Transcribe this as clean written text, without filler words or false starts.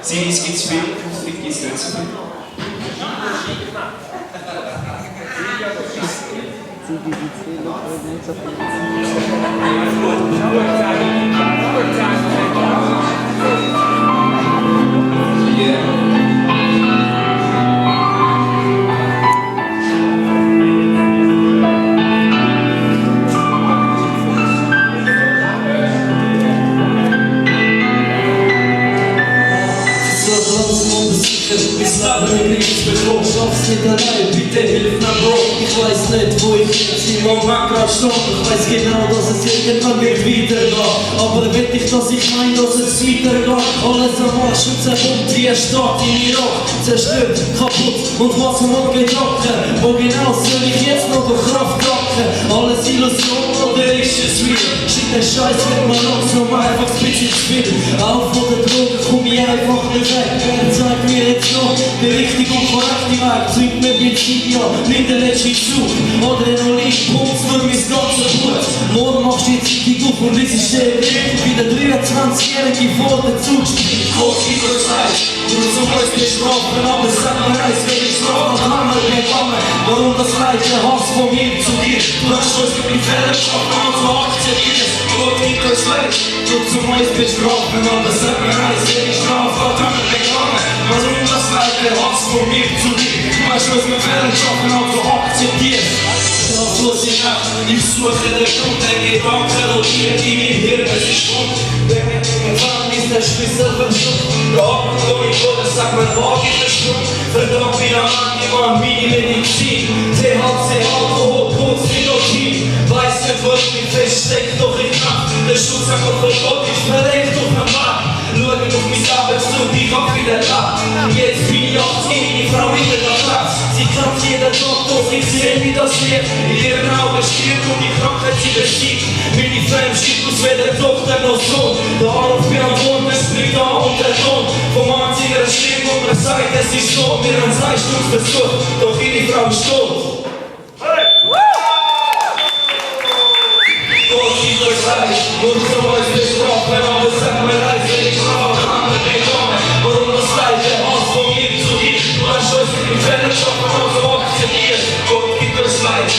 CDs gibt es viel, Musik gibt es nicht so viel. Schaff's nicht allein, bitte hilf mir Bro. Ich weiß nicht, wo ich jetzt in meinem Grad stehe. Ich weiß genau, dass es irgendwann wird weitergehen. Aber will ich, dass ich mein, dass es weitergeht. Alles am Arsch und zerbombt wie ein Staat in Irak. Zerstört, kaputt und was man gedacht. Wo genau soll ich jetzt noch durch Kraft tanken? Alles Illusion oder ist es real? Shit, der Scheiß wird mir langsam einfach ein bisschen zu viel. Auch von der Droge komm ich einfach nicht weg. Wer zeigt mir jetzt noch die richtige und korrekte Weg? Züngt mir Benzin, ja, nimm den letzten Zug. Adrenalin, Pumps für mein ganzes Blut. Morgen machst du die Zeitung auf und liest den Brief. Wie der 23-Jährige vor den Zug springt. Gott, wie du sagst, du zum Beispiel strafen, aber sag mir eins, wenn ich straf, dann haben wir gekommen. Warum das Leid, der Hass von mir zu dir? Du hast uns mit den Fällen geschaffen und so akzeptiert. Gott, wie du sagst, du zum Beispiel strafen, aber sag mir eins, wenn ich straf, dann haben wir gekommen. Warum das Leid, der Hass von mir zu dir? Du hast uns mit Fällen geschaffen und so akzeptiert. Schlaflose Nacht, ich suche den Grund, der Gedanke rotiert in mir Hirn, es ist rund. Wenn wir nicht mehr fahren, ist der Schlüssel verschluckt. Der Abend, wo ich wurde, sagt mein Wagen verschluckt. Verdammt wie am Angemann, wie die Medizin. THC, Alkohol, Koks, Nikotin. Weiß nicht, warum ich feststeckt, doch ich mach den Schutz an Gott von Gott, ich verlegt auf den Markt. Schau auf mich Arbeitszug, ich hab wieder lacht. Jetzt bin ich 18, die Frau wieder da Platz. Sie klappt jeden Tag, doch ich seh, wie das wird. In ihren Augen stirbt und die Krankheit sie besiegt. Mit die Flamme schiebt uns weder Tochter noch Sohn. Der Anruf mir am Wohn, es bringt da und der Ton. Vom einzigen Stimme und mir sagt, es ist so. Wir haben 2 Stunden versucht, doch ihre Frau ist tot. Gott, wie soll ich sagen, und so ist es doch, wenn man es sagt,